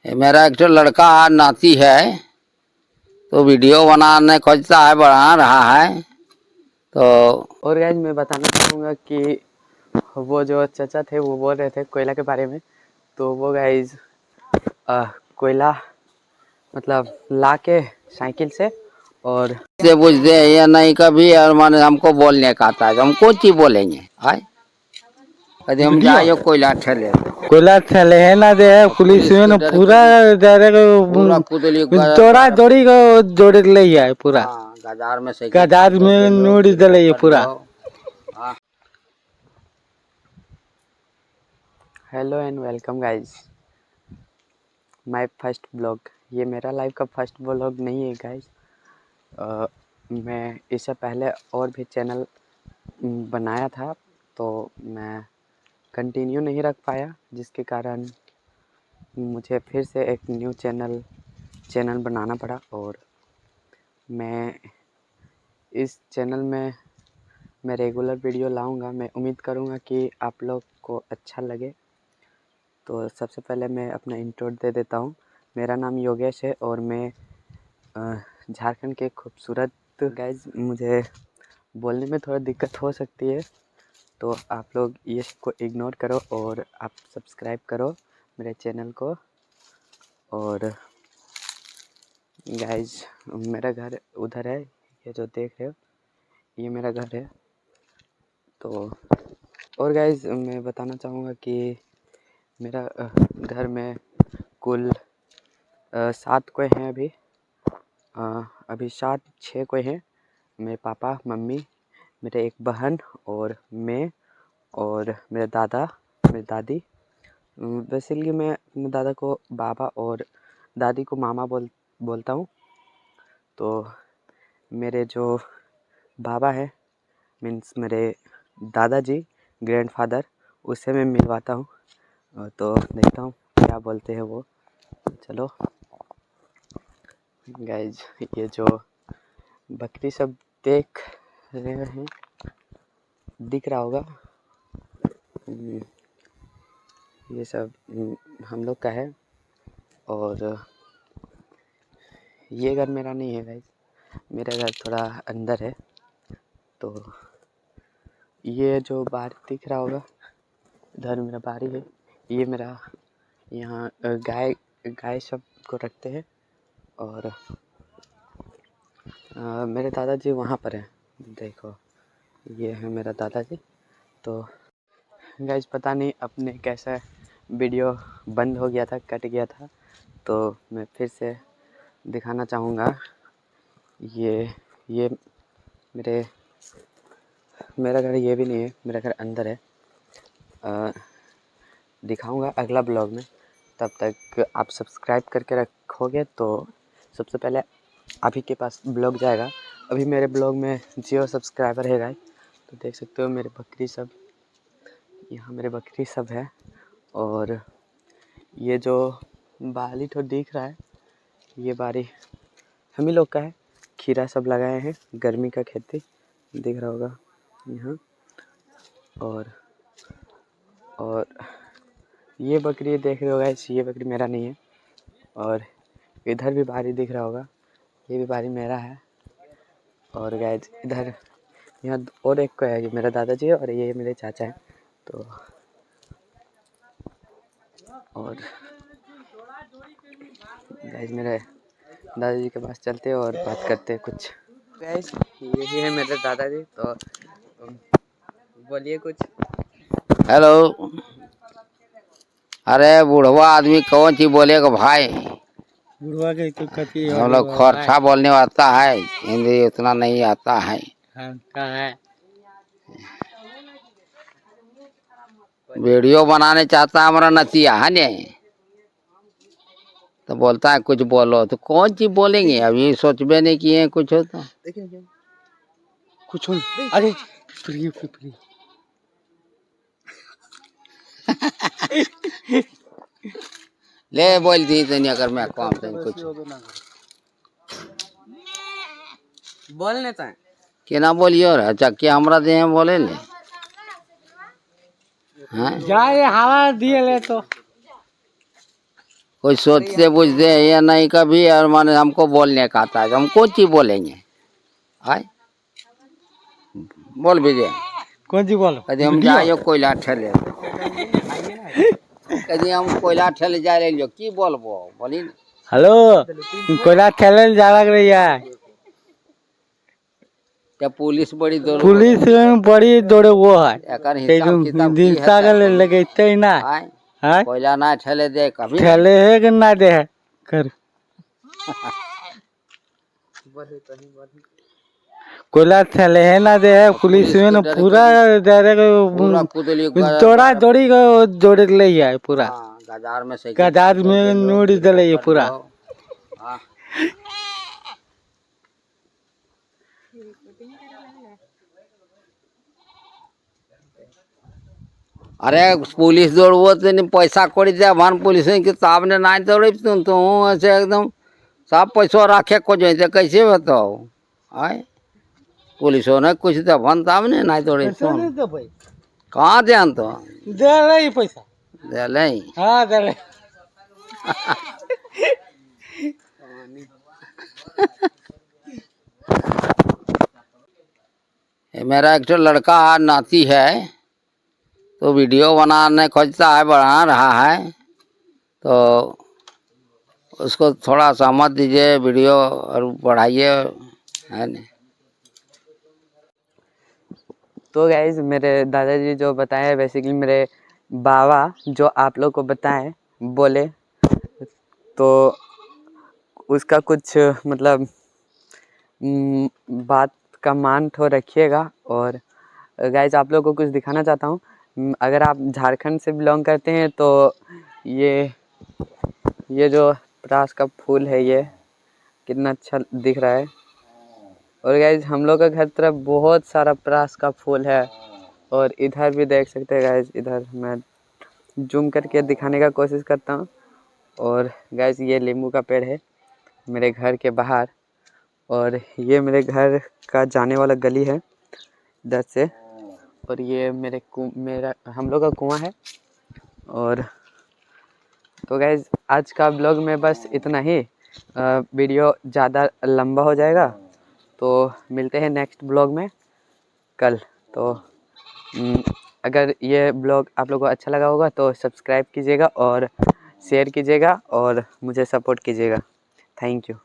ये मेरा एक तो लड़का नाती है, तो वीडियो बनाने खोजता है, बना रहा है। तो और गाइज मैं बताना चाहूँगा कि वो जो चाचा थे वो बोल रहे थे कोयला के बारे में। तो वो गाइज कोयला मतलब ला के साइकिल से और से बुझते हैं या नहीं कभी, और माने हमको बोलने का आता है, हम कौन चीज बोलेंगे। आए कभी हम जाइयो कोयला ठेले, कोयला थले है ना दे पुलिस में ना पूरा पूरा कुदली जोड़ा जोड़ी को जोड़ ले है पूरा गजार में से गदार में नोड़ दले है पूरा। Hello and welcome guys my first blog. ये मेरा लाइफ का फर्स्ट ब्लॉग नहीं है गाइज। मैं इससे पहले और भी चैनल बनाया था, तो मैं कंटिन्यू नहीं रख पाया, जिसके कारण मुझे फिर से एक न्यू चैनल बनाना पड़ा। और मैं इस चैनल में मैं रेगुलर वीडियो लाऊंगा। मैं उम्मीद करूंगा कि आप लोग को अच्छा लगे। तो सबसे पहले मैं अपना इंट्रो दे देता हूँ। मेरा नाम योगेश है और मैं झारखंड के खूबसूरत गाइज, मुझे बोलने में थोड़ा दिक्कत हो सकती है, तो आप लोग ये को इग्नोर करो और आप सब्सक्राइब करो मेरे चैनल को। और गाइज मेरा घर उधर है, ये जो देख रहे हो ये मेरा घर है। तो और गाइज मैं बताना चाहूँगा कि मेरा घर में कुल 7 कोई हैं अभी 6 कोई हैं। मेरे पापा मम्मी, मेरे एक बहन और मैं और मेरे दादा मेरी दादी। बेसिकली मैं अपने दादा को बाबा और दादी को मामा बोलता हूँ। तो मेरे जो बाबा है मीन्स मेरे दादाजी ग्रैंडफादर, उससे मैं मिलवाता हूँ। तो देखता हूँ क्या बोलते हैं वो। चलो गाइज, ये जो बकरी सब देख रहे हैं, दिख रहा होगा, ये सब हम लोग का है। और ये घर मेरा नहीं है गाइज, मेरा घर थोड़ा अंदर है। तो ये जो बारी दिख रहा होगा, इधर मेरा बारी है। ये मेरा यहाँ गाय सब को रखते हैं। और मेरे दादाजी वहाँ पर हैं, देखो ये है मेरा दादाजी। तो गाइज पता नहीं अपने कैसा वीडियो बंद हो गया था, कट गया था, तो मैं फिर से दिखाना चाहूँगा। ये मेरा घर ये भी नहीं है, मेरा घर अंदर है। दिखाऊंगा अगला ब्लॉग में, तब तक आप सब्सक्राइब करके रखोगे तो सबसे पहले आप ही के पास ब्लॉग जाएगा। अभी मेरे ब्लॉग में 0 सब्सक्राइबर है गाइस। तो देख सकते हो मेरे बकरी सब, यहाँ मेरे बकरी सब है। और ये जो बाली तो दिख रहा है, ये बारी हम ही लोग का है। खीरा सब लगाए हैं, गर्मी का खेती दिख रहा होगा यहाँ। और ये बकरी देख रहे हो गाइस, ये बकरी मेरा नहीं है। और इधर भी बारी दिख रहा होगा, ये भी बारी मेरा है। और गाइस इधर यहाँ और एक को है, ये मेरा दादाजी है और ये मेरे चाचा हैं। तो और गाइस मेरे दादाजी के पास चलते हैं और बात करते हैं कुछ। गाइस यही है मेरे दादाजी, तो बोलिए कुछ। हेलो, अरे बुढ़वा आदमी कौन सी बोलेगा भाई, बुढ़वा के तो कथी हम लोग खोरछा बोलने आता है, हिंदी उतना नहीं आता है। है वीडियो बनाने चाहता है हमारा नतिया है ने, तो बोलता है कुछ बोलो, तो कौन सी बोलेंगे, अभी सोचबे नहीं किए कुछ होता। कुछ अरे फ्री ले बोल दी तो नहीं, अगर मैं काम तो कुछ बोल लेता है के ना बोलियो रे चक्के हमरा दे बोले ले हैं। जाए हवा दिए ले तो कोई सोचते बुझते हैं या नहीं कभी, और माने हमको बोलने का आता है तो हम कौन चीज बोलेंगे। आए बोल विजय, कौन सी बोलो कभी हम जाइयो कोयला ठेले, कभी हम कोयला ठेले जा रहे जो की बोलबो बोली न। हेलो कोयला ठेले जा रही है क्या पुलिस बड़ी दौड़ पुलिस में बड़ी दौड़े वो है एकर हिसाब किताब की है सागल लगते ही ना आए है कोयला ना ठेले दे कभी ठेले है कि ना दे है कर कोयला ठेले है ना दे है पुलिस में ना पूरा पूरा कुदली दौड़ा दौड़ी दौड़े ले है पूरा बाजार में से गजार में नोड़ी दले ये पूरा हाँ। अरे पुलिस दौड़बो तो पैसा कौड़ी दे भान पुलिस किताब ने ना दौड़े तो ऐसे एकदम सब पैसा रखे को जो कैसे बताओ आए पुलिसों ने कुछ दे भान तब ने ना दौड़े कहाँ दे तो दे रही पैसा दे ले हाँ दे रही मेरा एक लड़का नाती है तो वीडियो बनाने खोजता है, बना रहा है, तो उसको थोड़ा सहमत दीजिए वीडियो और बढ़ाइए, है नहीं। तो गाइज मेरे दादाजी जो बताए बेसिकली मेरे बाबा जो आप लोग को बताएं बोले, तो उसका कुछ मतलब बात का मान तो रखिएगा। और गाइज आप लोग को कुछ दिखाना चाहता हूँ। अगर आप झारखंड से बिलोंग करते हैं तो ये जो परास का फूल है ये कितना अच्छा दिख रहा है। और गाइज हम लोग का घर तरफ बहुत सारा परास का फूल है, और इधर भी देख सकते हैं गाइज, इधर मैं जूम करके दिखाने का कोशिश करता हूँ। और गाइज ये नींबू का पेड़ है मेरे घर के बाहर, और ये मेरे घर का जाने वाला गली है इधर से, और ये मेरा हम लोग का कुआं है। और तो गाइज आज का ब्लॉग में बस इतना ही। वीडियो ज़्यादा लंबा हो जाएगा, तो मिलते हैं नेक्स्ट ब्लॉग में कल। तो अगर ये ब्लॉग आप लोगों को अच्छा लगा होगा तो सब्सक्राइब कीजिएगा और शेयर कीजिएगा और मुझे सपोर्ट कीजिएगा। Thank you.